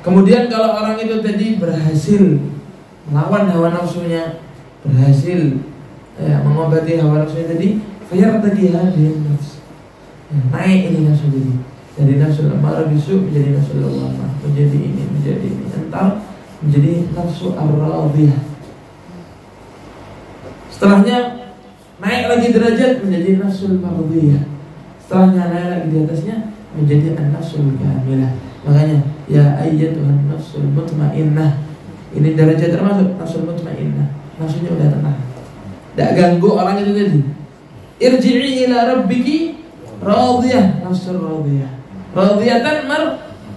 Kemudian kalau orang itu tadi berhasil melawan hawa nafsunya, berhasil mengobati hawa nafsunya tadi, fayartadiha bin nafs. Naik ini nafsu tadi. Dari nafsul amarah bisu menjadi nafsul lawamah, menjadi ini, entar menjadi nafsu ar-radiyah. Setelahnya naik lagi derajat menjadi nafsul mardiyah. Setelahnya naik lagi di atasnya menjadi an-nafsul kamilah. Makanya ya ayyatuhan nafsul mutmainnah. Ini derajat termasuk nafsul mutmainnah. Nafsunya udah tenang. Enggak ganggu orang itu tadi. Irji'i ila rabbiki radiyah, nafsul radiyah. Radiyatan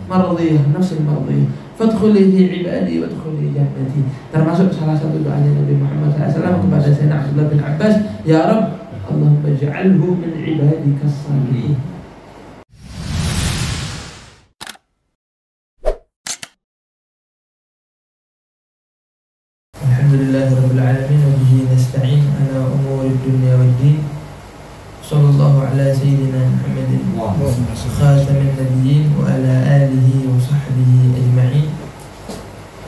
mardiyah, nafsul mardiyah. Fadkhuli fi ibadi wadkhuli jannati. Termasuk salah satu doanya Nabi Muhammad SAW kepada Sayyidina Abdullah bin Abbas, ya Rabb, Allahumma ij'alhu min ibadika as-salihin. Alhamdulillahirabbil alamin wa bihi nasta'in ala umuri dunya waddin. Sallallahu ala sayyidina Muhammadin khatamin nabiyyin wa ala alihi wa sahbihi ajma'in.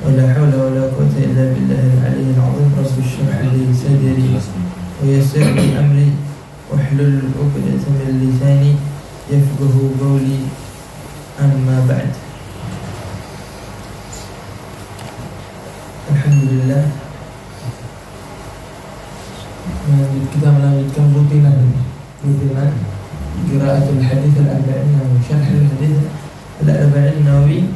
Wa la hawla wa la quwwata illa billahil aliyyil azim. Rabbi shrah li sadri wa yassir li amri wahlul 'uqdatam min lisani yafqahu qawli. Amma ba'd. Alhamdulillah, kita melanjutkan rutinan qiraatul hadits al-arba'in wa syarh al-hadits al-arba'in Nawawi.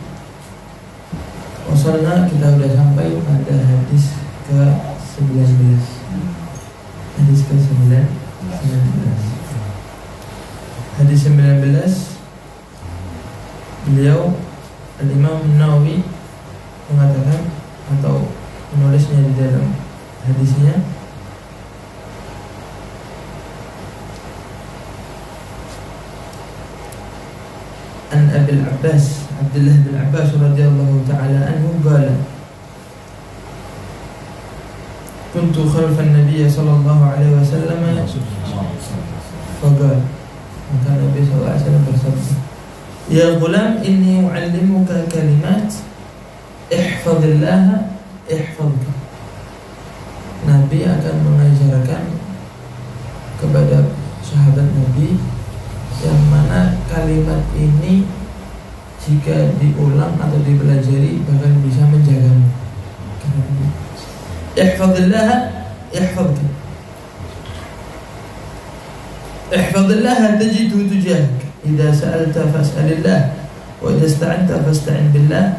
Wasalna, kita sudah sampai pada hadis ke-19. Hadis ke-19. Hadis 19, beliau Al-Imam Nawawi mengatakan atau menulisnya di dalam hadisnya, an Abil Abbas Abdullah bin Abbas radhiyallahu ta'ala anhu qala kuntu khalfan nabiy sallallahu alaihi wasallam faqala, maka Nabi sallallahu alaihi wasallam bersabda, ya ghulam inni u'allimuka kalimat ihfazillah ihfazka. Nabi akan mengajarkan kepada sahabat Nabi yang mana kalimat ini jika diulang atau dipelajari bahkan bisa menjagamu. Ihfazillah ihfazka. Ihfazillah tajidhu tujahak. Idza sa'alta fas'alillah wa idza ista'anta fasta'in billah,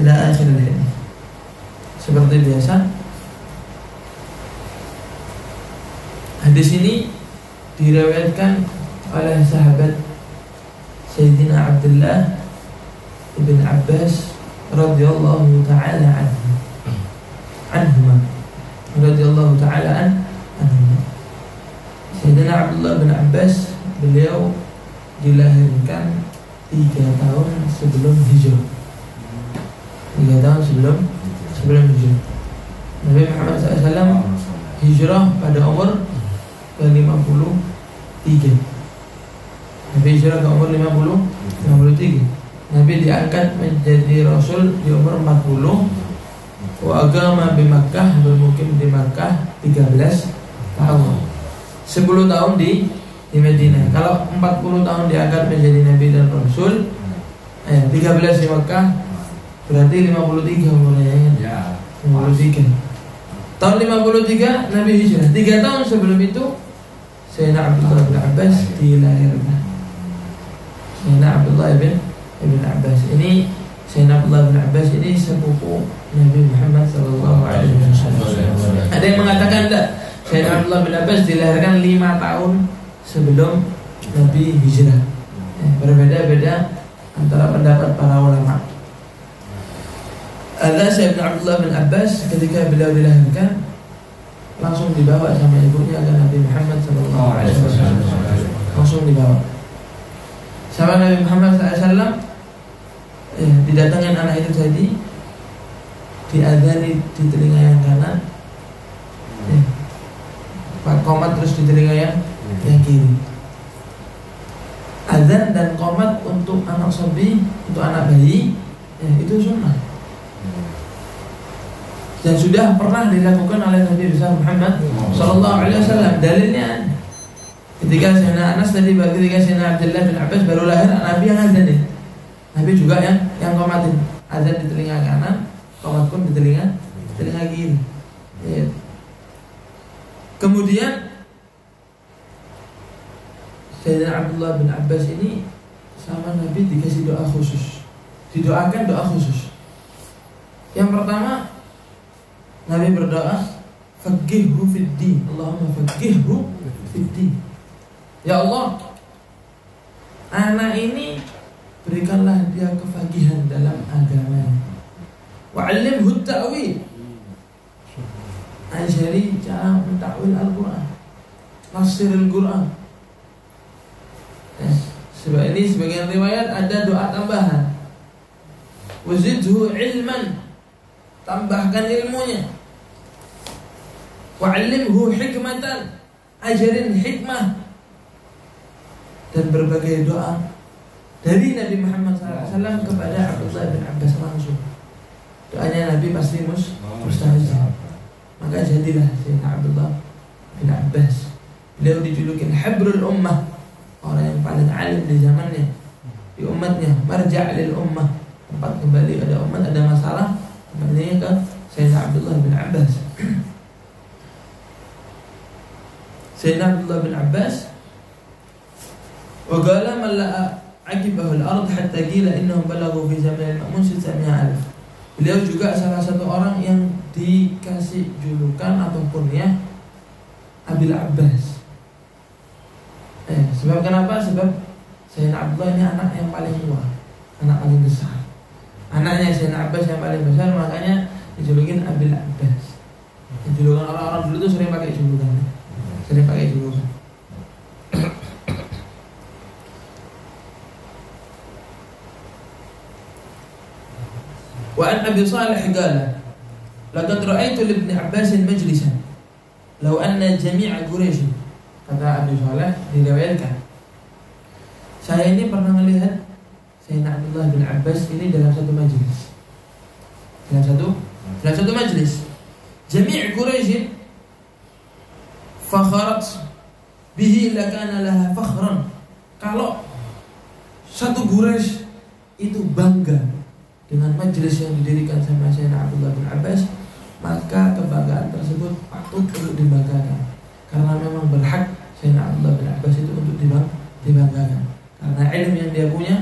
ila akhir hadis. Seperti biasa, hadis ini diriwayatkan oleh sahabat Sayyidina Abdullah ibn Abbas radhiyallahu ta'ala anhuma radhiyallahu ta'ala anhuma. Sayyidina Abdullah bin Abbas, beliau dilahirkan 3 tahun sebelum hijrah. 3 tahun sebelum hijrah. Nabi Muhammad SAW hijrah pada umur ke-53. Nabi hijrah ke umur 53. Nabi diangkat menjadi Rasul di umur 40. Wa agama di Makkah, bermukim di Makkah 13 tahun. 10 tahun di Madinah. Kalau 40 tahun diangkat menjadi Nabi dan Rasul, 13 di Makkah, berarti 53 umurnya ya. 53. Tahun 53 Nabi hijrah. 3 tahun sebelum itu Sayyidina Abdullah bin Abbas dilahirkan. Sayyidina Abdullah bin Abbas ini, Sayyidina Abdullah bin Abbas ini sepupu Nabi Muhammad sallallahu alaihi wasallam. Ada yang mengatakan enggak, Sayyidina Abdullah bin Abbas dilahirkan 5 tahun sebelum Nabi hijrah. Berbeda-beda antara pendapat para ulama. Ada Sayyidina Abdullah bin Abbas ketika beliau dilahirkan langsung dibawa sama ibunya ke Nabi Muhammad sallallahu alaihi wasallam. Langsung dibawa sama Nabi Muhammad SAW. Didatangin anak itu tadi, diadzani di telinga yang kanan, qomat terus di telinga yang kiri. Azan dan qomat untuk anak sabi, untuk anak bayi, Itu sunnah. Dan sudah pernah dilakukan oleh Nabi besar Muhammad Sallallahu Alaihi Wasallam. Dalilnya ketika Sayyidina Anas tadi, ketika Sayyidina Abdullah bin Abbas baru lahir, Nabi yang azan deh. Nabi juga yang qomatin, azan di telinga kanan, qomat pun di telinga kiri. Ya. Kemudian Sayyidina Abdullah bin Abbas ini sama Nabi dikasih doa khusus, didoakan doa khusus. Yang pertama, Nabi berdoa, faqihhu fid din, Allahumma faqihhu fid din. Ya Allah, anak ini berikanlah dia kefagihan dalam agama. Wa'allimhu ta'wil, ajari cara mentakwil Al-Quran, nafsiril Quran. Sebab ini sebagian riwayat ada doa tambahan, wazidhu ilman, tambahkan ilmunya. Wa'allimhu hikmatan, ajarin hikmah. Dan berbagai doa dari Nabi Muhammad SAW kepada Abdullah bin Abbas langsung. Doanya Nabi pasti mustajab. Maka jadilah Sayyidina Abdullah bin Abbas. Beliau dijuluki Habrul Ummah, orang yang paling alim di zamannya, di umatnya. Marja' lil ummah, tempat kembali ada umat, ada masalah, kembali ke Sayyidina Abdullah bin Abbas. Sayyidina Abdullah bin Abbas وقال من لا عقبه الأرض حتى قيل إنهم بلغوا في زمن المأمون 600,000. Beliau juga salah satu orang yang dikasih julukan ataupun ya Abil Abbas. Sebab kenapa? Sebab Sayyidina Abdullah ini anak yang paling tua, anak paling besar. Anaknya Sayyidina Abbas yang paling besar, makanya dijulukin Abil Abbas. Julukan orang-orang dulu tuh sering pakai julukan. وعن أبي صالح قال لقد رأيت لابن عباس مجلسا لو أن جميع قريش. Kata Abi Saleh diriwayatkan, saya ini pernah melihat Sayyidina Abdullah bin Abbas ini dalam satu majlis. Dalam satu majlis. Jami' Quraisy fakharat bihi lakana laha fakhran. Kalau satu Quraisy itu bangga dengan majelis yang didirikan sama Sayyidina Abdullah bin Abbas, maka kebanggaan tersebut patut untuk dibanggakan. Karena memang berhak Sayyidina Abdullah bin Abbas itu untuk dibanggakan. Karena ilmu yang dia punya,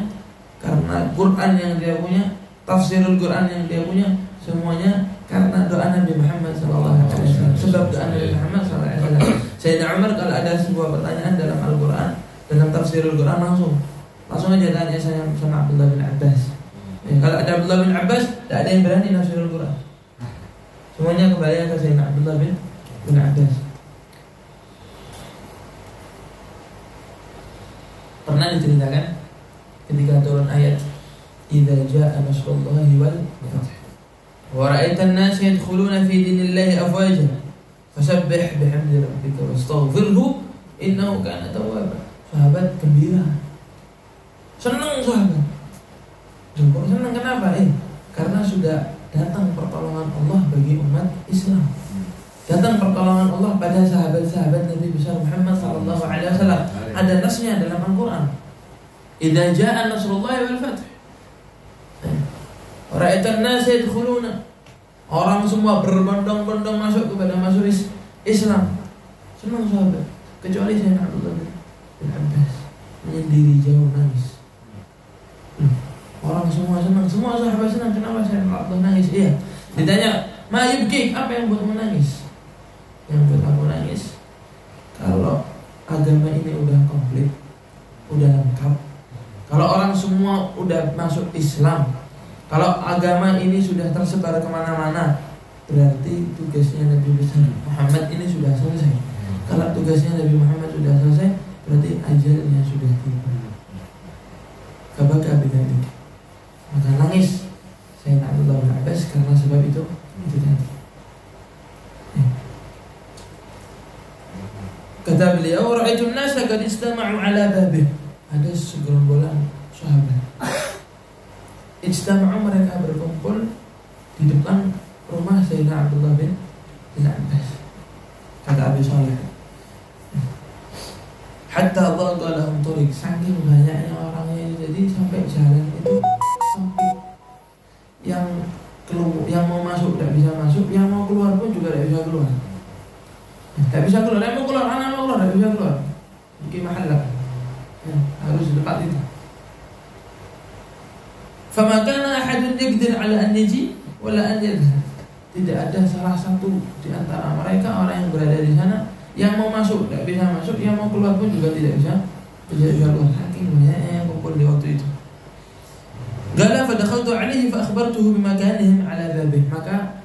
karena Quran yang dia punya, tafsirul Quran yang dia punya, semuanya karena doa Nabi Muhammad SAW. Sebab doa Nabi Muhammad SAW. Sayyidina Umar kalau ada sebuah pertanyaan dalam Al-Quran, dalam tafsirul Quran, langsung aja tanya saya sama Abdullah bin Abbas. Kalau ada Abdullah bin Abbas, tak ada yang berani nafsirul Quran. Semuanya kembali ke Sayyidina Abdullah bin Abbas. Pernah diceritakan ketika turun ayat idza jaa nasrullahi wal fath wa ra'aitan nas yadkhuluna fi dinillahi afwaja fasabbih bihamdi rabbika wastaghfirhu innahu kana tawwaba. Sahabat gembira, senang sahabat. Kok senang kenapa? Karena sudah datang pertolongan Allah bagi umat Islam. Datang pertolongan Allah pada sahabat-sahabat Nabi besar Muhammad sallallahu alaihi wasallam. Ada nasnya dalam Al-Qur'an. Idza jaa nasrullahi wal fath. Ra'aitan nas yadkhuluna. Orang semua berbondong-bondong masuk Islam. Senang sahabat, kecuali Sayyidina Abdullah bin Abbas menyendiri jauh nangis. Orang semua senang, semua sahabat senang. Kenapa Sayyidina Abdullah nangis? Iya. Ditanya, "Ma yubkik?" Apa yang buat menangis? Yang buat aku nangis, kalau agama ini udah komplit, udah lengkap, kalau orang semua udah masuk Islam, kalau agama ini sudah tersebar kemana-mana, berarti tugasnya Nabi besar Muhammad ini sudah selesai. Kalau tugasnya Nabi Muhammad sudah selesai, berarti ajalnya sudah tiba. Kabaka bidalik. Maka nangis Sayyidina Abdullah bin Abbas karena sebab itu tadi. Kata beliau, ra'aitu an-nasa qad istama'u 'ala babih. Ada segerombolan sahabat ijtama'u, mereka berkumpul di depan rumah Sayyidina Abdullah bin Abbas. Kata Abi Shalih, hatta dhaqa lahum tariq, saking banyaknya orangnya jadi sampai jalan itu sempit. Yang mau masuk tidak bisa masuk, yang mau keluar pun juga tidak bisa keluar. Tidak bisa keluar, yang mau keluar, anak mau keluar tidak bisa keluar. Bikin mahallah, harus di tempat itu. Fama kana ahadun yaqdir ala an yaji wala an yadhhab. Tidak ada salah satu di antara mereka orang yang berada di sana yang mau masuk tidak bisa masuk, yang mau keluar pun juga tidak bisa keluar. Saking banyaknya yang kumpul di waktu itu. Qala fa dakhaltu alaihi fa akhbartuhu bima kanihim ala babih. Maka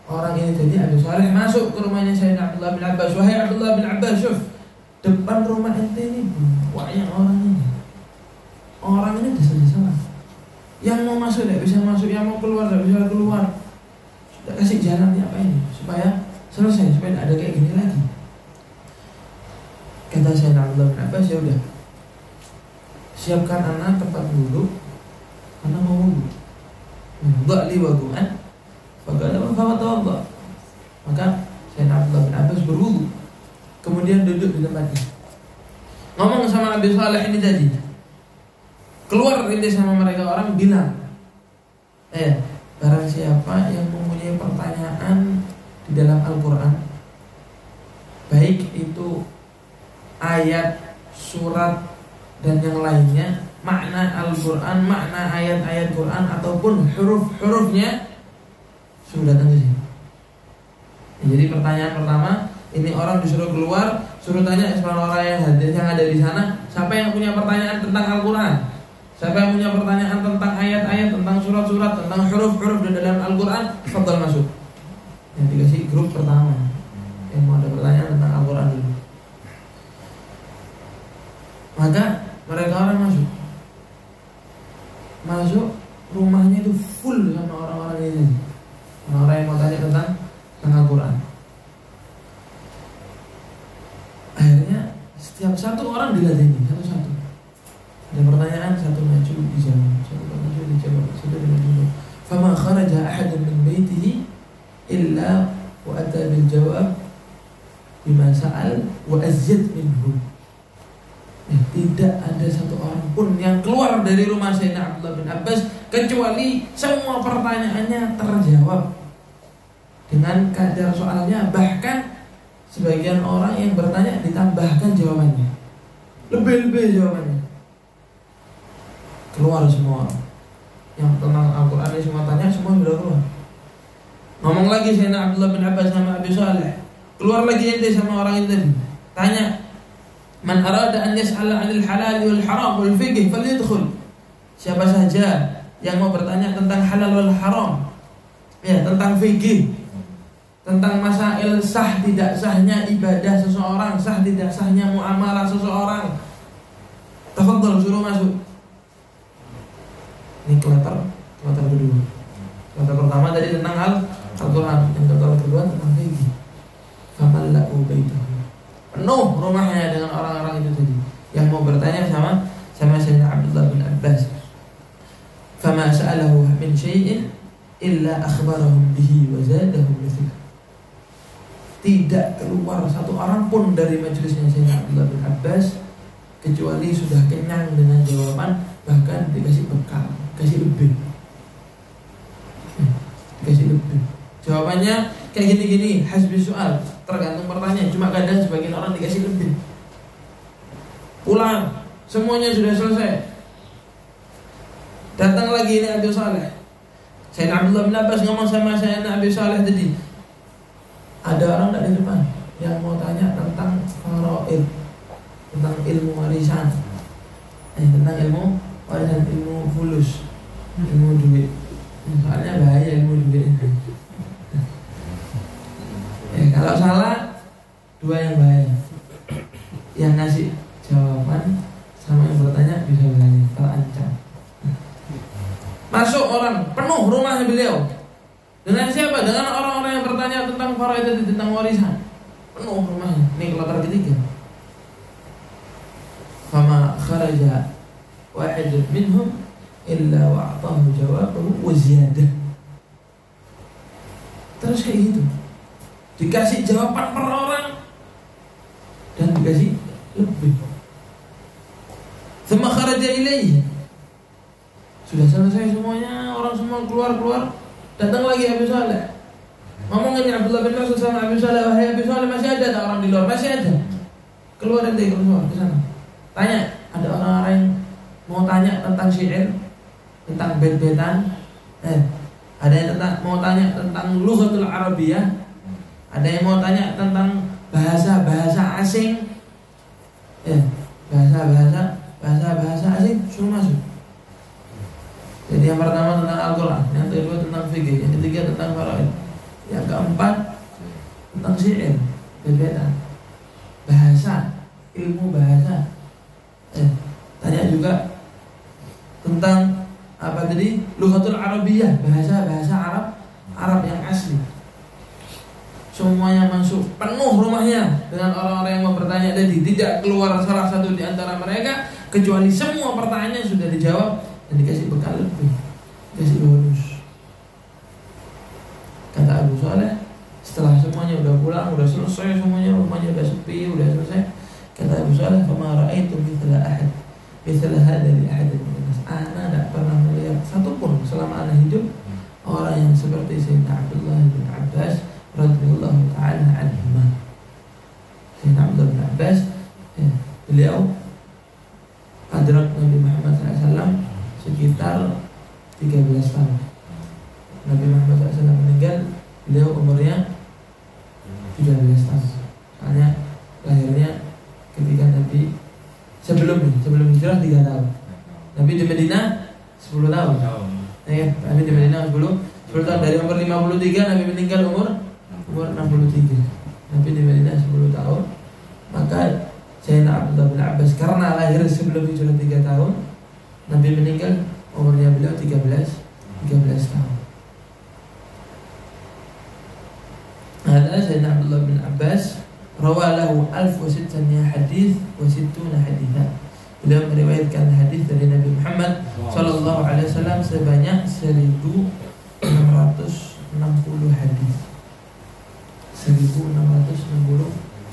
orang ini tadi Abu Shalih masuk ke rumahnya Sayyidina Abdullah bin Abbas. Wahai Abdullah bin Abbas, syuf, depan rumah ente ini banyak orang ini. Orang ini desa-desa. Yang mau masuk tidak bisa masuk, yang mau keluar tidak bisa keluar. Sudah kasih jalan apa ini supaya selesai, supaya tidak ada kayak gini lagi. Kata Sayyidina Abdullah bin Abbas, ya udah, siapkan anak tempat duduk, anak mau wudhu. Dha'li wadu'an faqala fa tawadda. Maka Sayyidina Abdullah bin Abbas berwudhu, kemudian duduk di tempatnya. Ngomong sama Abi Shalih ini tadi, keluar ini sama mereka orang, bilang, barang siapa yang mempunyai pertanyaan di dalam Al-Quran, baik itu ayat, surat, dan yang lainnya, makna Al-Quran, makna ayat-ayat Quran, ataupun huruf-hurufnya, suruh datang ke sini. Jadi pertanyaan pertama, ini orang disuruh keluar, suruh tanya sama orang yang hadir, yang ada di sana, siapa yang punya pertanyaan tentang Al-Quran, siapa yang punya pertanyaan tentang ayat-ayat, tentang surat-surat, tentang huruf-huruf di dalam Al-Quran, fadhal masuk. Yang dikasih grup pertama yang mau ada pertanyaan tentang Al-Quran dulu. Maka mereka orang masuk, rumahnya itu full sama orang-orang ini, orang-orang yang mau tanya tentang Al-Quran. Akhirnya setiap satu orang diladeni satu-satu. Ada pertanyaan, satu maju dijawab, satu maju dijawab, satu dijawab. Fama kharaja ahadun min baitihi illa wa ata bil jawab bima sa'al wa azyad minhu. Tidak ada satu orang pun yang keluar dari rumah Sayyidina Abdullah bin Abbas kecuali semua pertanyaannya terjawab dengan kadar soalnya. Bahkan sebagian orang yang bertanya ditambahkan jawabannya, lebih jawabannya. Keluar semua yang tentang Al-Quran ini, semua tanya, semua sudah keluar. Ngomong lagi Sayyidina Abdullah bin Abbas sama Abi Shalih, keluar lagi ente sama orang itu tadi, tanya, man arada an yas'ala 'anil halal wal haram wal fiqh falyadkhul. Siapa saja yang mau bertanya tentang halal wal haram, ya, tentang fikih, tentang masail sah tidak sahnya ibadah seseorang, sah tidak sahnya muamalah seseorang, tafadhal, suruh masuk. Ini kloter kedua. Kloter pertama tadi tentang Al-Quran, yang kloter kedua tentang fikih. Famallahu baitahu, penuh rumahnya dengan orang-orang itu tadi yang mau bertanya sama Sayyidina Abdullah bin Abbas. Fama sa'alahu min syai'in illa akhbarahum bihi wa zadahum mithlah. Tidak keluar satu orang pun dari majelisnya Sayyidina Abdullah bin Abbas kecuali sudah kenyang dengan jawaban, bahkan dikasih bekal, dikasih lebih. Jawabannya kayak gini-gini, hasbi soal, tergantung pertanyaan. Cuma kadang sebagian orang dikasih lebih. Pulang, semuanya sudah selesai. Datang lagi ini Abi Shalih. Sayyidina Abdullah bin Abbas ngomong sama Sayyidina Abi Shalih tadi, ada orang tak di depan yang mau tanya tentang faraid, tentang ilmu warisan, tentang ilmu warisan, ilmu fulus, ilmu duit. Soalnya bahaya ilmu duit. Kalau salah, dua yang bahaya, yang ngasih jawaban sama yang bertanya bisa bahaya, terancam. Masuk orang, penuh rumahnya beliau. Dengan siapa? Dengan orang-orang yang bertanya tentang faraid, tentang warisan. Penuh rumahnya. Ini kloter ketiga. Fama kharaja wahidun minhum illa wa'atahu jawabahu wa ziyadah. Terus kayak gitu, dikasih jawaban per orang dan dikasih lebih. Thumma kharaja ilaihi. Sudah selesai semuanya, orang semua keluar, datang lagi Abu Saleh. Ngomongin Abdullah bin Mas'ud sama Abu Saleh, wahai Abu Saleh, masih ada tak orang di luar? Masih ada. Keluar nanti keluar ke sana. Tanya, ada orang-orang yang mau tanya tentang syair, tentang bait-baitan. Ada yang mau tanya tentang lughatul Arabiyah. Ada yang mau tanya tentang bahasa asing. Bahasa asing suruh masuk. Jadi yang pertama tentang Al-Quran, yang kedua tentang fikih, yang ketiga tentang faraid, yang keempat tentang syair, bait-baitan, bahasa, ilmu bahasa. Tanya juga tentang apa tadi? Lughatul Arabiyah, bahasa Arab yang asli. Semuanya masuk, penuh rumahnya dengan orang-orang yang mau bertanya tadi. Tidak keluar salah satu di antara mereka kecuali semua pertanyaannya sudah dijawab dan dikasih bekal lebih, dikasih bonus. Kata Abu Saleh, setelah semuanya udah pulang, udah selesai semuanya, rumahnya udah sepi, udah selesai. Kata Abu Saleh, "Fama ra'aitu mithla hadha li ahadin min nas." Ana tidak pernah melihat satupun selama ana hidup orang yang seperti Sayyidina Abdullah bin Abbas radhiyallahu ta'ala anhuma. Sayyidina Abdullah bin Abbas, beliau adrak Nabi Muhammad SAW sekitar 13 tahun. Nabi Muhammad SAW meninggal, beliau umurnya 13 tahun. Soalnya lahirnya ketika Nabi sebelum hijrah 3 tahun. Nabi di Madinah 10 tahun. Nabi di Madinah 10 tahun. Dari umur 53 Nabi meninggal umur 63. Nabi di Madinah 10 tahun. Maka Sayyidina Abdullah bin Abbas karena lahir sebelum hijrah 3 tahun, Nabi meninggal umurnya beliau 13 tahun. Ada Sayyidina Abdullah bin Abbas rawalahu 1600 hadis wa 60 haditsan. Beliau meriwayatkan hadis dari Nabi Muhammad sallallahu alaihi wasallam sebanyak 1660 hadis. 1660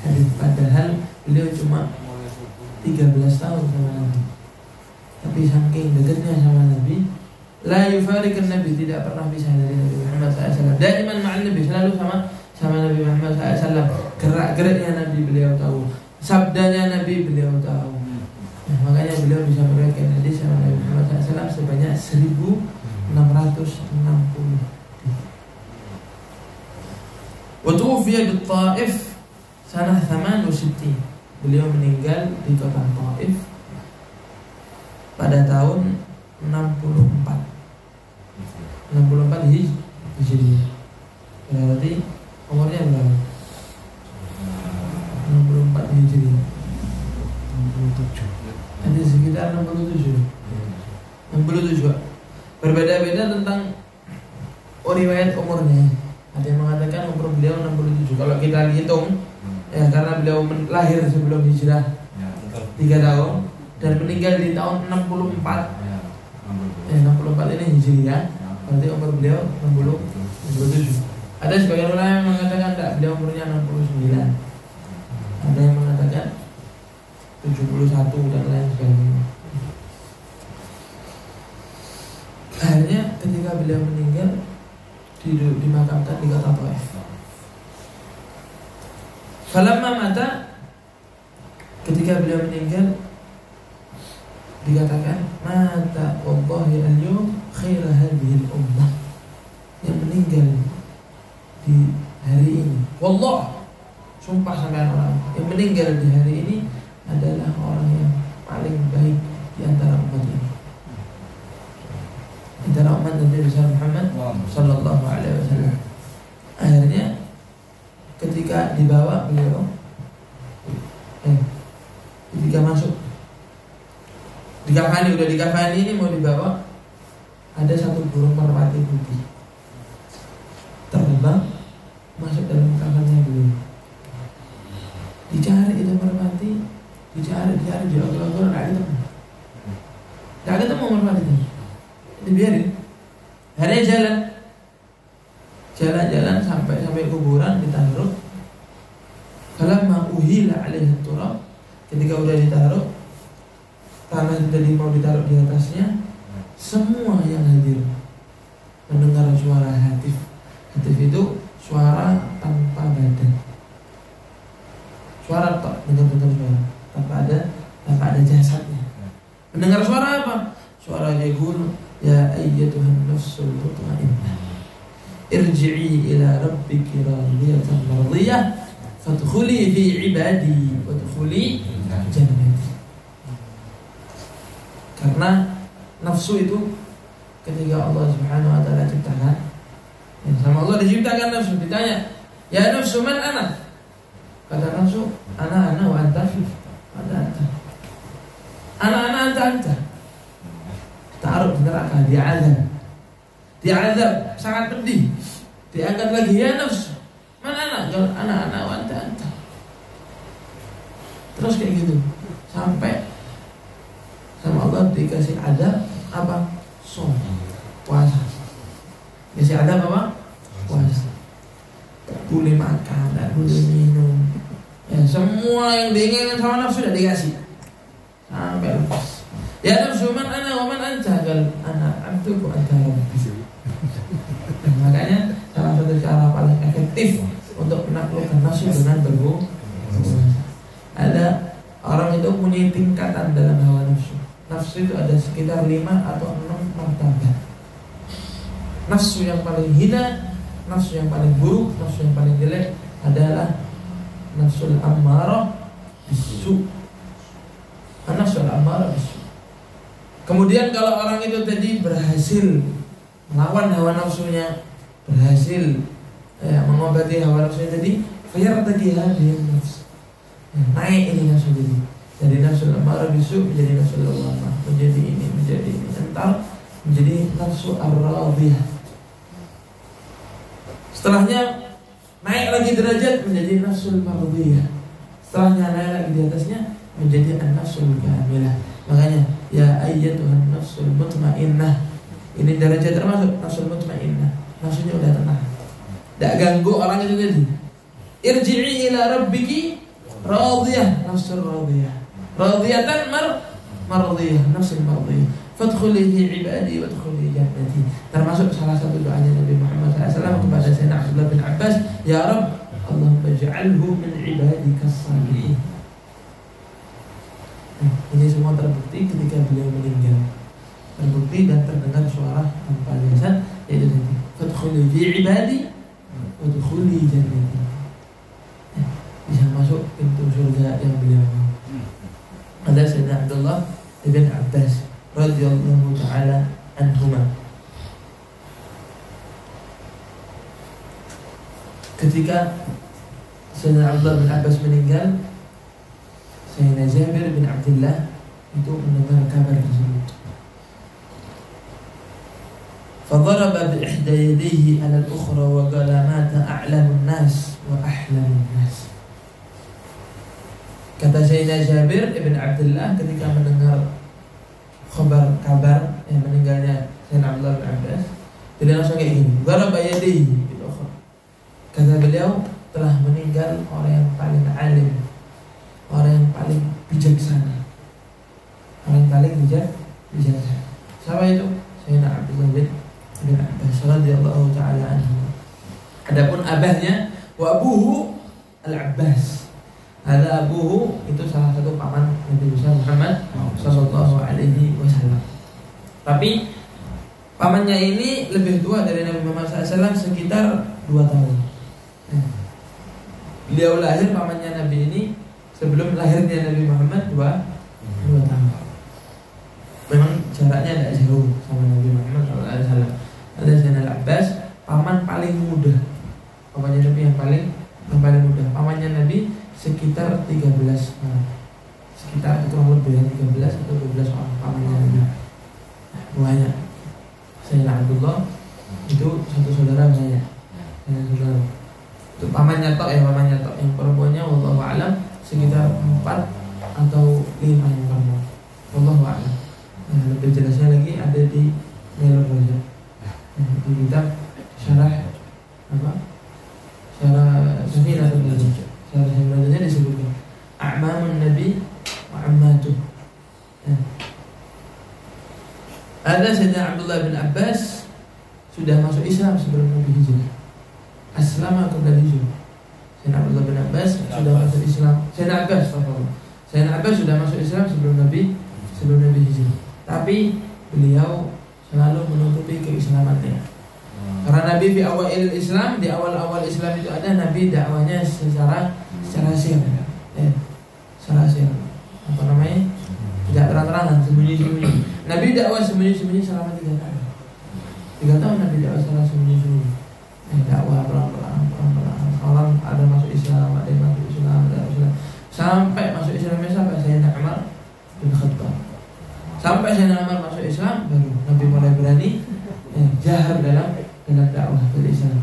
hadis, padahal beliau cuma 13 tahun sama Nabi. Tapi saking dekatnya sama Nabi, la yufariqun Nabi, tidak pernah pisah dari Nabi Muhammad SAW. Daiman ma'an Nabi, selalu sama Nabi Muhammad SAW. Gerak-geriknya Nabi beliau tahu, sabdanya Nabi beliau tahu. Makanya beliau bisa meriwayatkan hadis sama Nabi Muhammad SAW sebanyak 1660. Wa tuwfiya bi Taif sanah 68. Beliau meninggal di kota Taif pada tahun 64 Hijriah. Berarti umurnya berapa? 64 Hijriah. 67. Ada sekitar 67. Berbeda-beda tentang riwayat umurnya. Ada yang mengatakan umur beliau 67. Kalau kita hitung, karena beliau lahir sebelum hijrah 3 tahun dan meninggal di tahun 64. 64 ini Hijriah, berarti umur beliau 67. Ada sebagian orang yang mengatakan tidak, beliau umurnya 69. Ada yang mengatakan 71 dan lain sebagainya. Akhirnya ketika beliau meninggal dimakamkan di kota Taif. Falamma mata, ketika beliau meninggal dikatakan mata wallahi al-yawm khaira hadhihi al-ummah. Yang meninggal di hari ini, wallah, sumpah sampai orang yang meninggal di hari ini adalah orang yang paling baik di antara umat ini, antara umat Nabi besar Muhammad sallallahu alaihi wasallam. Akhirnya ketika dibawa beliau, ketika masuk dikafani, udah dikafani ini mau dibawa, ada satu burung merpati putih terbang masuk dalam kafannya beliau. Dicari itu merpati, dicari di ogor-ogor, nggak ketemu merpati itu. dia jalan sampai kuburan ditaruh. Falamma uhila 'alaihi turab, ketika udah ditaruh, tanah itu tadi mau ditaruh di atasnya, semua yang hadir mendengar suara hatif. Hatif itu suara tanpa badan, suara tok, dengar suara tanpa ada jasadnya. Mendengar suara apa? Suara yaqul ya ayyatuhan nafsul mutmainnah irji'i ila rabbiki radiyatan mardiyah fadkhuli fi ibadi wadkhuli jannati. Karena nafsu itu ketika Allah Subhanahu wa taala ciptakan, ya, sama Allah diciptakan nafsu, ditanya, "Ya nafsu man ana?" Kata nafsu, "Ana wa anta fi." Ana anta. Taruh di neraka, diazab sangat pedih. Diangkat lagi, "Ya nafsu man ana?" Ana wa anta. Terus kayak gitu sampai sama Allah dikasih adab apa? Som, puasa. Dikasih adab apa? Puasa. Tak boleh makan, tak boleh minum. Ya, semua yang diinginkan sama nafsu sudah dikasih sampai lepas. Ya nafsu man ana wa man anta? Ana abduku anta rabbi. Makanya salah satu cara paling efektif untuk menaklukkan nafsu dengan berpuasa. Ada orang itu punya tingkatan dalam hawa nafsu. Nafsu itu ada sekitar 5 atau 6 martabat. Nafsu yang paling hina, nafsu yang paling buruk, nafsu yang paling jelek adalah nafsul ammarah bisu. Nafsul ammarah bisu. Kemudian kalau orang itu tadi berhasil melawan hawa nafsunya, berhasil mengobati hawa nafsunya tadi, fayartadiha bihi nafs. Naik ini nafsu jadi dari nafsul ammarah bisu menjadi nafsul lawwamah, menjadi ini, entar menjadi nafsu ar-radiyah. Setelahnya naik lagi derajat menjadi nafsul mardiyah. Setelahnya naik lagi di atasnya menjadi an-nafsul kamilah. Makanya ya ayyatuhan nafsul mutmainnah, ini derajat termasuk nafsul mutmainnah. Nafsunya udah tenang, tidak ganggu orang itu tadi. Irji'i ila rabbiki radiyah, nafsul radiyah. Radiyatan mardiyah, nafsul mardiyah. Fadkhuli fi ibadi wadkhuli jannati. Termasuk salah satu doanya Nabi Muhammad SAW kepada Sayyidina Abdullah bin Abbas, ya Rabb, Allahumma ij'alhu min ibadika as-salihin. Ini semua terbukti ketika beliau meninggal. Terbukti dan terdengar suara tanpa jasad, yaitu tadi fadkhuli fi ibadi wadkhuli jannati. Bisa masuk pintu surga yang beliau mau. Ada Sayyidina Abdullah bin Abbas radhiyallahu ta'ala anhuma. Ketika Sayyidina Abdullah bin Abbas meninggal, Sayyidina Jabir bin Abdullah itu mendengar kabar tersebut. Fadaraba bi ihda yadayhi 'ala al-ukhra wa qala mata a'lamun nas wa ahlamun nas. Kata Sayyidina Jabir bin Abdullah ketika mendengar kabar yang meninggalnya Sayyidina Abdullah bin Abbas, beliau langsung kayak gini, daraba yadayhi bil ukhra. Kata beliau, telah meninggal orang yang paling alim, orang yang paling bijaksana, orang yang paling bijaksana. Siapa itu? Sayyidina Abdullah bin Abbas radhiyallahu ta'ala anhu. Adapun abahnya wa abuhu al-Abbas. Ada abuhu itu salah satu paman Nabi Muhammad sallallahu alaihi wasallam. Tapi pamannya ini lebih tua dari Nabi Muhammad SAW sekitar 2 tahun. Beliau lahir, pamannya Nabi ini sebelum lahirnya Nabi Muhammad 2 tahun. Memang jaraknya tidak jauh sama Nabi Muhammad SAW. Ada Sayyidina Al-Abbas, paman paling muda. Pamannya Nabi yang paling muda. Pamannya Nabi sekitar 13 orang. Sekitar kurang lebih 13 atau 12 orang pamannya Nabi. Banyak. Sayyidina Abdullah itu satu saudara banyak. Itu pamannya tok ya, yang perempuannya wallahu a'lam sekitar 4 atau 5 yang perempuan. Wallahu a'lam. Lebih jelasnya lagi ada di Melur Raja. di kitab syarah apa? Syarah Safinatul Najah. Syarah Safinatul Najah disebutkan a'mamun nabi wa ammatuh. Ada Sayyidina Abdullah bin Abbas sudah masuk Islam sebelum Nabi hijrah. Aslama qabla hijrah. Sayyidina Abdullah bin Abbas sudah masuk Islam. Sayyidina Abbas sudah masuk Islam sebelum Nabi hijrah. Tapi beliau selalu menutupi keislamannya. Karena Nabi di awal Islam itu ada Nabi dakwanya secara sir. Secara sir. Apa namanya? Tidak terang-terangan, sembunyi-sembunyi. Nabi dakwah sembunyi-sembunyi selama 3 tahun. 3 tahun Nabi dakwah secara sembunyi-sembunyi. Dakwah pelan-pelan. Orang ada masuk Islam, ada yang masuk Islam, sampai masuk Islamnya sampai Sayyidina Umar bin Khattab. Sampai Sayyidina Umar masuk Islam, baru Nabi mulai berani jahar dalam dakwah Islam.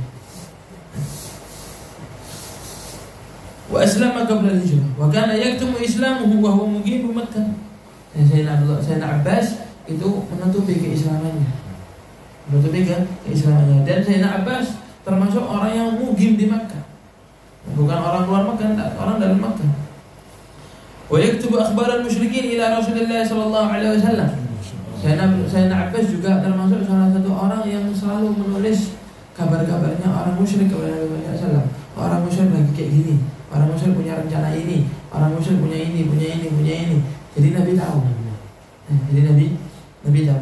Wa aslama qabla al-hijrah wa kana yaktumu islamuhu wa huwa muqimu Makkah. Sayyidina Abbas itu menutupi keislamannya. Dan Sayyidina Abbas termasuk orang yang mukim di Makkah. Bukan orang luar Makkah, orang dalam Makkah. Wa yaktubu akhbar al-musyrikin ila Rasulullah sallallahu alaihi wasallam. Sayyidina Abbas juga termasuk salah satu orang yang selalu menulis kabar-kabarnya orang musyrik kepada Nabi Muhammad SAW. Orang musyrik lagi kayak gini, orang musyrik punya rencana ini, orang musyrik punya ini. Jadi Nabi tahu. Nabi tahu.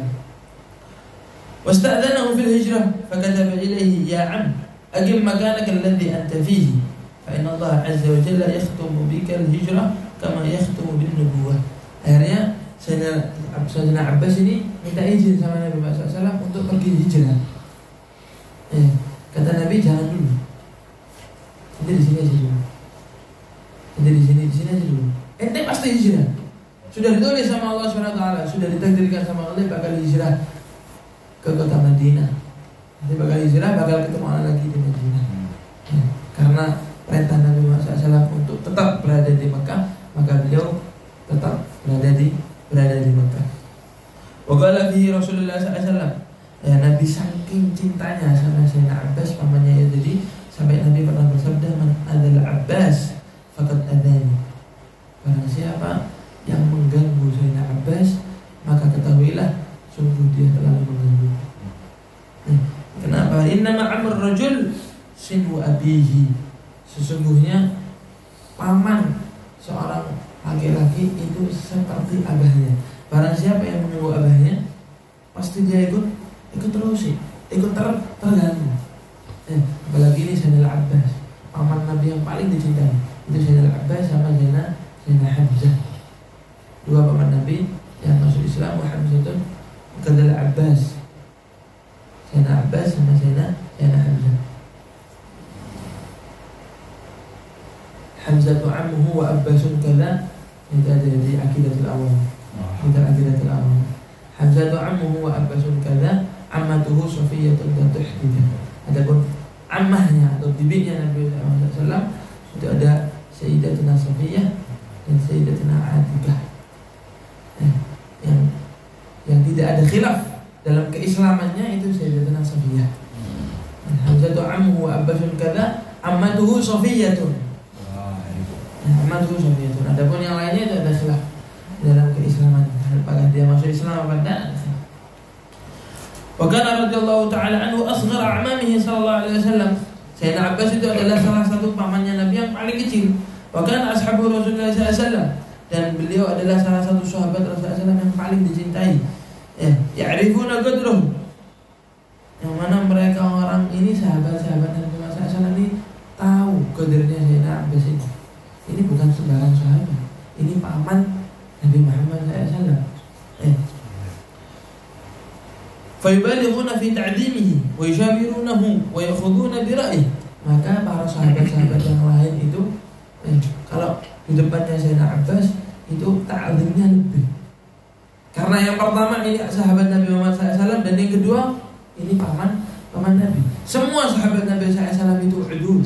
Wasta'dzanahu fil hijrah, fakataba ilayhi ya 'am, aqim makanaka alladhi anta fihi, fa inna Allah 'azza wa jalla yakhtumu bika al-hijrah kama yakhtumu bin nubuwah. Akhirnya Sayyidina Abbas ini minta izin sama Nabi Muhammad SAW untuk pergi hijrah. Kata Nabi jangan dulu. Nanti di sini aja dulu. Ente pasti hijrah. Sudah ditulis sama Allah SWT, sudah ditakdirkan sama Allah bakal hijrah ke kota Madinah. Nanti bakal hijrah, bakal ketemu lagi di Madinah. Karena perintah Nabi Muhammad SAW untuk tetap berada di Mekah, maka beliau tetap berada di Mekah. Wa qala fihi Rasulullah SAW, Nabi saking cintanya sama Sayyidina Abbas pamannya Yazid, sampai Nabi pernah bersabda, man adzal Abbas faqad adzani. Barang siapa yang mengganggu Sayyidina Abbas, maka ketahuilah sungguh dia telah mengganggu. Kenapa? Innama amr rajul sinu abihi. Sesungguhnya paman seorang laki-laki itu seperti abahnya. Barang siapa yang mengganggu abahnya, pasti dia ikut terus, terganggu. Apalagi ini Sayyidina Abbas, paman Nabi yang paling dicintai. Itu Sayyidina Abbas sama Sayyidina Hamzah. 2 paman Nabi yang masuk Islam. Wa Hamzatun kadal Abbas. Sayyidina Abbas sama Sayyidina Hamzah. Hamzatu ammuhu wa Abbasun kadza. Itu ada di Aqidatul Awam. Hamzatu ammuhu wa Abbasun kadza. Ammatuhu Safiyyatun bintu Hudaydah. Adapun ammahnya atau bibinya Nabi Muhammad SAW itu ada Sayyidatuna Safiyyah dan Sayyidatuna Atikah. Yang tidak ada khilaf dalam keislamannya itu Sayyidatuna Safiyyah. Hamzatu ammuhu wa Abbasun kadza, ammatuhu Safiyyatun. Ammatuhu Safiyyatun. Adapun yang lainnya itu ada khilaf dalam keislaman. Apakah dia masuk Islam apa tidak? Wa kana radhiyallahu ta'ala anhu asghar a'mamihi sallallahu alaihi wasallam. Sayyidina Abbas itu adalah salah satu pamannya Nabi yang paling kecil. Wa kana ashabu Rasulullah sallallahu alaihi wasallam, dan beliau adalah salah satu sahabat Rasulullah SAW yang paling dicintai. Ya'rifuna qadrahu, yang mana mereka orang ini sahabat-sahabat Nabi Muhammad SAW ini tahu qadarnya Sayyidina Abbas ini. Ini bukan sembarang sahabat, ini paman Nabi Muhammad SAW. Fayubalighuna fi ta'dimihi wa yushabirunahu wa yakhuduna bi ra'yihi. Maka para sahabat-sahabat yang lain itu kalau di depannya Sayyidina Abbas itu ta'zimnya lebih. Karena yang pertama ini sahabat Nabi Muhammad SAW, dan yang kedua ini paman Nabi. Semua sahabat Nabi SAW itu udul.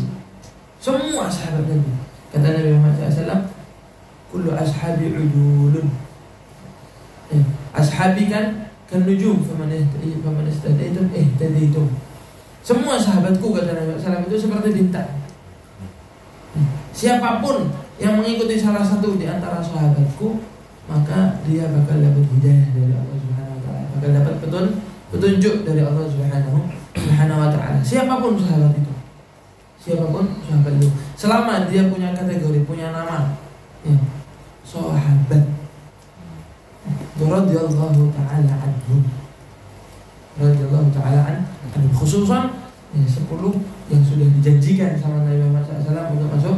Semua sahabat Nabi. Kata Nabi Muhammad SAW, kullu ashabi udulun. Ashabi kan kan nujum faman istadaitum ihtadaitum. Semua sahabatku kata Nabi SAW itu seperti bintang. Siapapun yang mengikuti salah satu di antara sahabatku, maka dia bakal dapat hidayah dari Allah Subhanahu wa taala, bakal dapat petunjuk dari Allah Subhanahu wa taala. Siapapun sahabat itu. Siapapun sahabat itu, selama dia punya kategori, punya nama, ya, sahabat, radhiyallahu taala anhum, radhiyallahu taala anhum, khususan ya, 10 yang sudah dijanjikan sama Nabi Muhammad SAW untuk masuk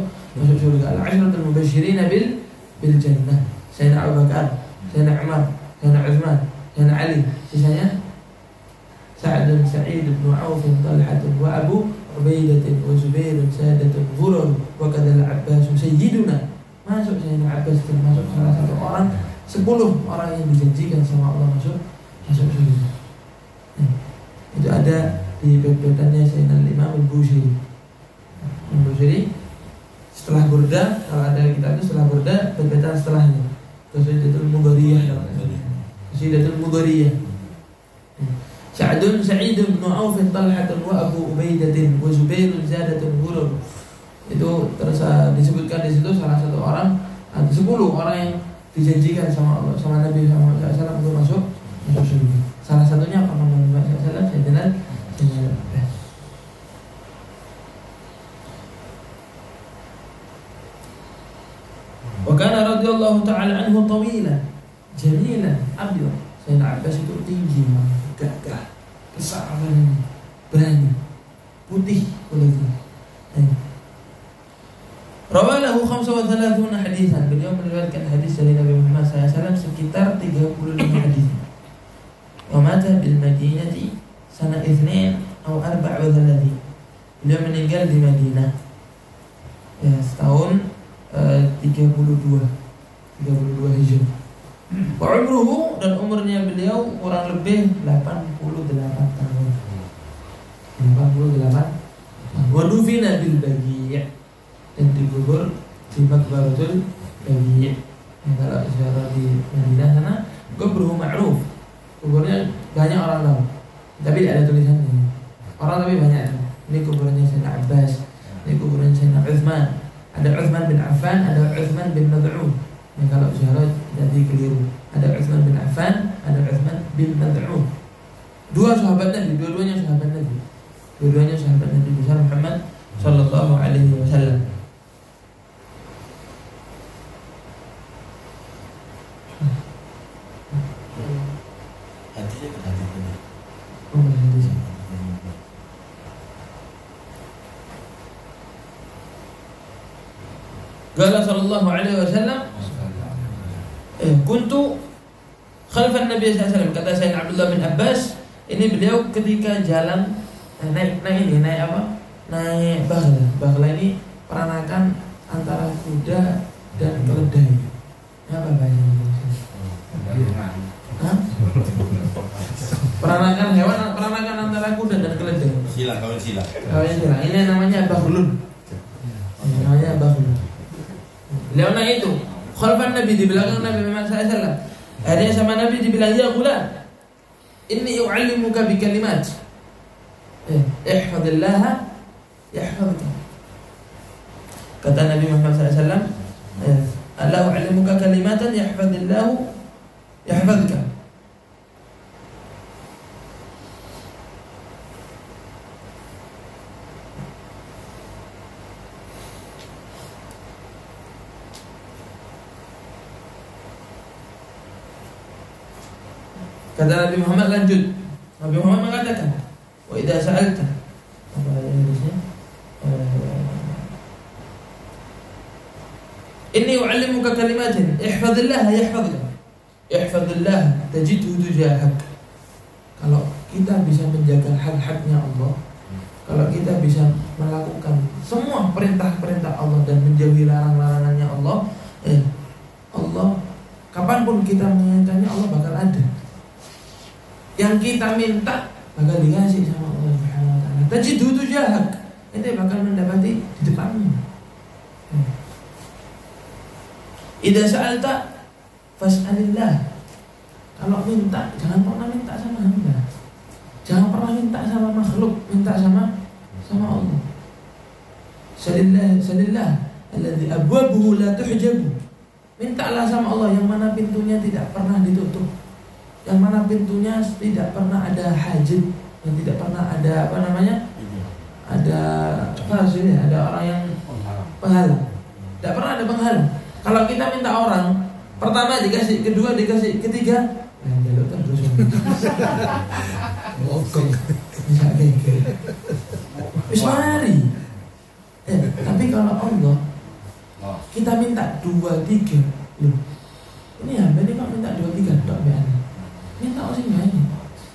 surga. Al-ashratul mubasysyirin bil jannah. Sayyidina Abu Bakar, Sayyidina Umar, Sayyidina Utsman, Sayyidina Ali, sisanya Sa'd bin Sa'id bin Auf, Talhah wa Abu Ubaidah wa Zubair, Sadatun Ghurur, wa kadzal Abbas sayyiduna. Masuk Sayyidina Abbas, termasuk salah satu orang 10 orang yang dijanjikan sama Allah masuk surga. Itu ada di bab-babnya Sayyidina Imam Al-Busiri. Al-Busiri setelah burda, kalau ada kitab itu setelah burda, bab-baban setelahnya. Qasidatul Mughariyah. Qasidatul Mughariyah. Sa'dun Sa'id bin Auf, Talhah wa Abu Ubaidah wa Zubair, Zadatun Ghurur. Itu terus disebutkan di situ salah satu orang, ada 10 orang yang dijanjikan sama Allah, sama Nabi SAW untuk masuk surga. Salah satunya apa nama Nabi SAW? Sayyidina Abbas. Wa kana radhiyallahu ta'ala anhu tawilan jamilan abyad. Sayyidina Abbas itu tinggi, gagah, besar, berani, putih kulitnya. Rawalahu 35 hadisan. Beliau meriwayatkan hadis dari Nabi Muhammad SAW sekitar 35 hadis. Wa mata bil Madinati sana 2 atau 34. Beliau meninggal di Madinah ya setahun 32 Hijrah. Wa umruhu, dan umurnya beliau kurang lebih 88 tahun. 88. Wa dufina bil Baqi', dan dikubur di Maqbaratul Baqi'. Kalau ziarah di Madinah sana, kuburnya ma'ruf. Kuburnya banyak orang tahu, tapi tidak ada tulisannya. Orang tapi banyak. Ini kuburnya Sayyidina Abbas, ini kuburnya Sayyidina Utsman. Ada Utsman bin Affan, ada Utsman bin Maz'un. Ya, kalau ziarah jadi keliru. Ada Utsman bin Affan, ada Utsman bin Maz'un. Dua sahabat Nabi, dua-duanya sahabat Nabi. Dua-duanya sahabat Nabi besar Muhammad sallallahu alaihi wasallam. Qala sallallahu alaihi wasallam, kuntu khalfan Nabi sallallahu alaihi wasallam. Kata Sayyidina Abdullah bin Abbas, ini beliau ketika jalan naik apa? Naik baghla. Baghla ini peranakan antara kuda dan keledai. Apa bahasanya? Peranakan hewan, peranakan antara kuda dan keledai. Kawin sila. Ini namanya baghlun. Namanya baghlun. Beliau naik itu khalfan Nabi, di belakang Nabi Muhammad SAW. Ada sama Nabi dibilang, ya gulam, inni u'allimuka bi kalimat, ihfadillah yahfadka. Kata Nabi Muhammad SAW, Allah u'allimuka kalimatan yahfadillahu yahfadka. Kata Nabi Muhammad lanjut. Nabi Muhammad mengatakan, wa idza sa'alta, apa hadisnya? Inni u'allimuka kalimatin ihfazillah yahfazka. Ihfazillah tajidhu tujahak. Kalau kita bisa menjaga hak-haknya Allah, kalau kita bisa melakukan semua perintah-perintah Allah dan menjauhi larang-larangannya Allah, Allah kapanpun kita menginginkannya, Allah bakal ada. Yang kita minta bakal dikasih sama Allah Subhanahu wa taala. Tajidhu tujahak, itu bakal mendapati di depanmu. Idza sa'alta fas'alillah. Kalau minta, jangan pernah minta sama hamba. Jangan pernah minta sama makhluk, minta sama Allah. Salillah alladzi abwabuhu la tuhjabu. Mintalah sama Allah yang mana pintunya tidak pernah ditutup, yang mana pintunya tidak pernah ada hajib, yang tidak pernah ada ada ada orang yang penghalang. Tidak pernah ada penghalang. Kalau kita minta orang, pertama dikasih, kedua dikasih, ketiga jaluk terus. Ngokong. Bisa kayak wis mari. Tapi kalau Allah kita minta 2, 3 loh. Ini hamba ini kok minta 2, 3 tok beane. Minta sing banyak.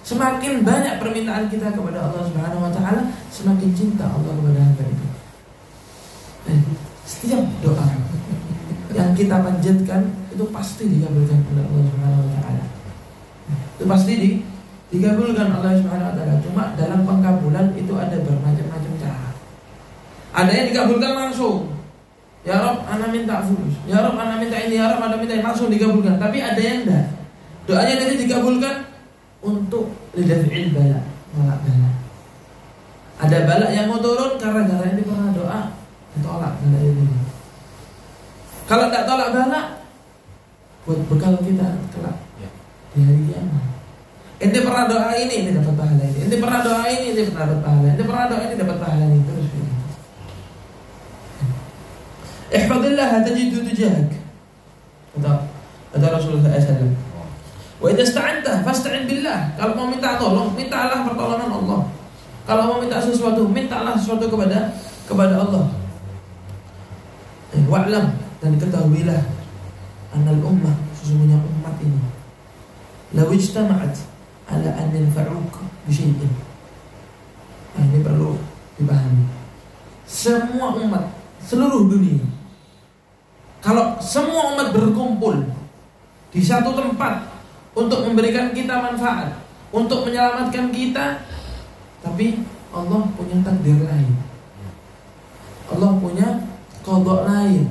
Semakin banyak permintaan kita kepada Allah Subhanahu wa taala, semakin cinta Allah kepada hamba itu. Setiap doa yang kita panjatkan itu pasti dikabulkan oleh Allah Subhanahu wa taala. Itu pasti dikabulkan Allah Subhanahu wa taala. Cuma dalam pengkabulan itu ada bermacam-macam cara. Ada yang dikabulkan langsung. Ya Rabb, ana minta fulus. Ya Rabb, ana minta ini. Ya Rabb, ana minta ini. Langsung dikabulkan. Tapi ada yang enggak. Doanya tadi dikabulkan untuk lidaf'il bala, nolak bala. Ada bala yang mau turun karena ini pernah doa ditolak bala ini. Kalau enggak tolak bala, buat bekal kita kelak di hari kiamat. Ente pernah doa ini dapat pahala ini. Ente pernah doa ini dapat pahala. Ente pernah doa ini dapat pahala ini. Terus ini. Ihfadillah tajidu tujahak. Kata Rasulullah SAW. Wa idza ista'anta fasta'in billah. Kalau mau minta tolong, mintalah pertolongan Allah. Kalau mau minta sesuatu, mintalah sesuatu kepada Allah. Wa'lam, dan ketahuilah annal ummah, sesungguhnya umat ini law ijtama'at ala an yanfa'uk bi syai'in. Ini perlu dipahami. Semua umat seluruh dunia, kalau semua umat berkumpul di satu tempat untuk memberikan kita manfaat, untuk menyelamatkan kita, tapi Allah punya takdir lain, Allah punya qada lain.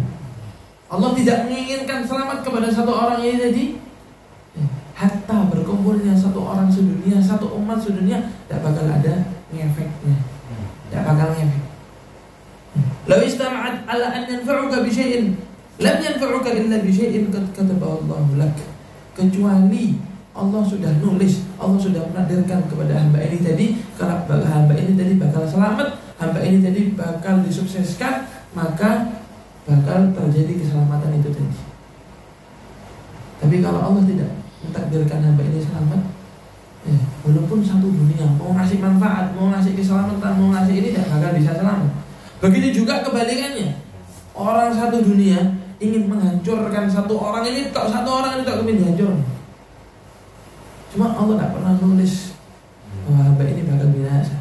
Allah tidak menginginkan selamat kepada satu orang ini tadi. Hatta berkumpulnya satu orang sedunia, satu umat sedunia, tidak bakal ada ngefeknya, tidak bakal ngefek. Law istama'at ala an yanfa'uka bi syai'in lam yanfa'uka illa bi syai'in qad katabahu Allahu lak. Kecuali Allah sudah nulis, Allah sudah menakdirkan kepada hamba ini tadi, kalau hamba ini tadi bakal selamat, hamba ini tadi bakal disukseskan, maka bakal terjadi keselamatan itu tadi. Tapi kalau Allah tidak mentakdirkan hamba ini selamat, walaupun satu dunia mau ngasih manfaat, mau ngasih keselamatan, mau ngasih ini, tidak bakal bisa selamat. Begitu juga kebalikannya. Orang satu dunia ingin menghancurkan satu orang ini, satu orang ini tak ingin dihancurkan. Cuma Allah tak pernah nulis bahwa hamba ini bakal binasa.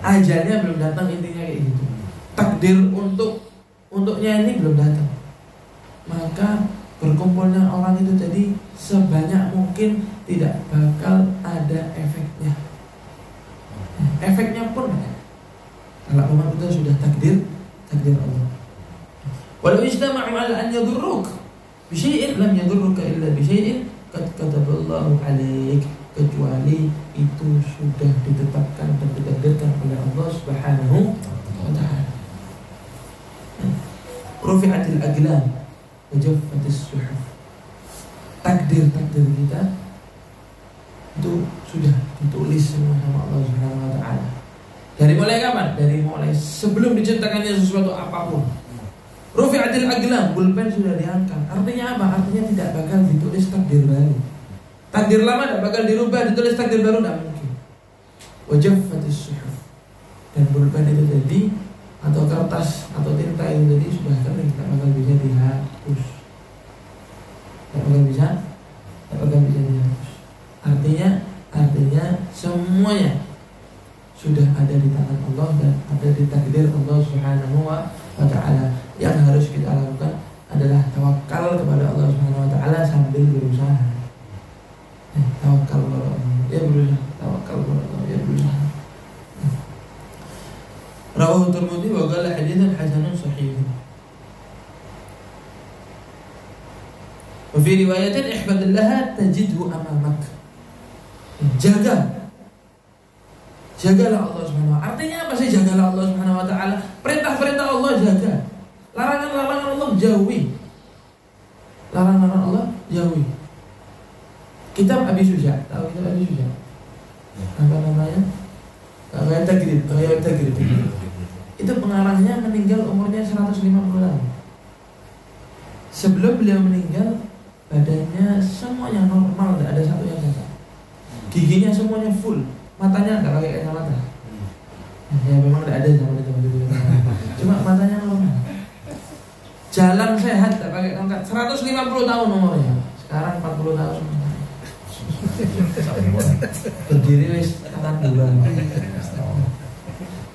Ajalnya belum datang, intinya kayak gitu. Takdir untuknya ini belum datang. Maka berkumpulnya orang itu tadi sebanyak mungkin tidak bakal ada efeknya. Efeknya pun kalau umat itu sudah takdir Allah. Walau istama'u ala an yadurruk bi syai'in lam yadurruka illa bi syai'in qad kataballahu 'alaik. Kecuali itu sudah ditetapkan dan ditakdirkan oleh Allah Subhanahu wa taala. Rufi'atil aqlam wa jaffatis suhuf. Takdir kita itu sudah ditulis semua sama Allah Subhanahu wa taala. Dari mulai kapan? Dari mulai sebelum diciptakannya sesuatu apapun. Rufi'atil aqlam, pulpen sudah diangkat. Artinya apa? Artinya tidak bakal ditulis takdir baru. Takdir lama tidak bakal dirubah, ditulis takdir baru tidak mungkin. Wajaffatis suhuf. Dan pulpen itu jadi, atau kertas atau tinta itu jadi sudah kering, tidak bakal bisa dihapus. Tidak bakal bisa dihapus. Artinya semuanya sudah ada di tangan Allah dan ada di takdir Allah Subhanahu wa taala. Yang harus kita lakukan adalah tawakal kepada Allah Subhanahu wa taala sambil berusaha. Tawakal kepada Allah, ya berusaha. Tawakal kepada Allah, ya berusaha. Rawahu Tirmidzi wa qala haditsan hasanun sahih. Wa fi fi riwayatin ihfadillah tajidhu amamak. Jagalah Allah Subhanahu wa ta'ala. Artinya apa sih jagalah Allah Subhanahu wa ta'ala? Perintah-perintah Allah jaga, larangan-larangan Allah jauhi. Larangan Allah jauhi. Kitab Abi Suja, tahu kitab Abi Suja? Apa namanya? Ghayat Tagrib. Itu pengarangnya meninggal umurnya 150 tahun. Sebelum beliau meninggal, badannya semuanya normal, tidak ada satu yang cacat. Giginya semuanya full, matanya nggak pakai kacamata. Ya memang tidak ada zaman itu. Cuma matanya normal. Jalan sehat, tidak pakai tongkat. 150 tahun umurnya. Sekarang 40 tahun. Berdiri wis tangan dua.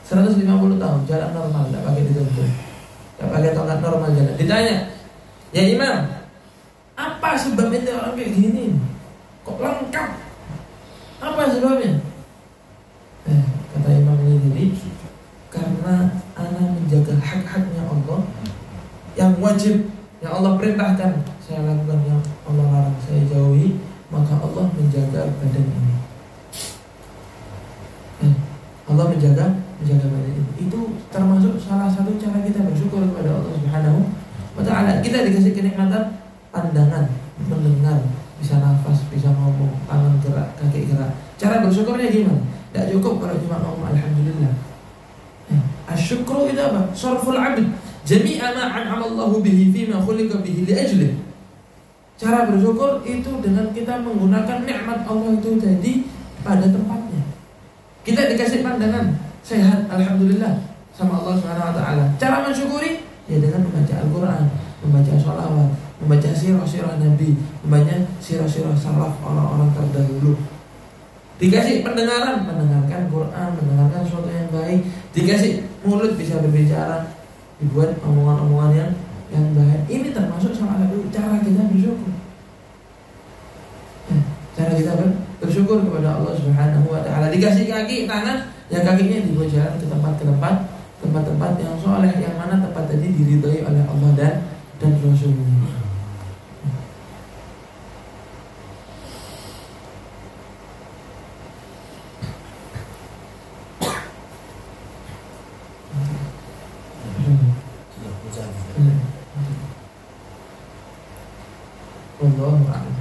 150 tahun jalan normal, tidak pakai dituntun, tidak pakai tongkat, normal jalan. Ditanya, ya Imam, apa sebabnya orang kayak gini? Kok lengkap? Apa sebabnya? Kata Imam ini, karena ana menjaga hak-haknya Allah yang wajib, yang Allah perintahkan saya lakukan, yang Allah larang saya jauhi, maka Allah menjaga badan ini. Allah menjaga badan ini. Itu termasuk salah satu cara kita bersyukur kepada Allah Subhanahu wa ta'ala. Kita dikasih kenikmatan pandangan, mendengar, bisa nafas, bisa ngomong, tangan gerak, kaki gerak. Cara bersyukurnya gimana? Tidak cukup kalau cuma ngomong alhamdulillah. Asyukru itu apa? Sarful abd jami'a ma an'amallahu bihi fima khuliqa bihi li ajlih. Cara bersyukur itu dengan kita menggunakan nikmat Allah itu tadi pada tempatnya. Kita dikasih pandangan sehat, alhamdulillah sama Allah Subhanahu wa ta'ala. Cara mensyukuri ya dengan membaca Al-Quran, membaca sholawat, membaca sirah-sirah Nabi, membaca sirah-sirah salaf orang-orang terdahulu. Dikasih pendengaran, mendengarkan Quran, mendengarkan sesuatu yang baik. Dikasih mulut, bisa berbicara, dibuat omongan-omongan yang baik. Ini termasuk salah satu cara kita bersyukur. Cara kita bersyukur kepada Allah Subhanahu wa ta'ala. Dikasih kaki, tangan, yang kakinya dibuat jalan ke tempat-tempat yang soleh, yang mana tempat tadi diridhai oleh Allah dan Rasulnya. Wallahu a'lam.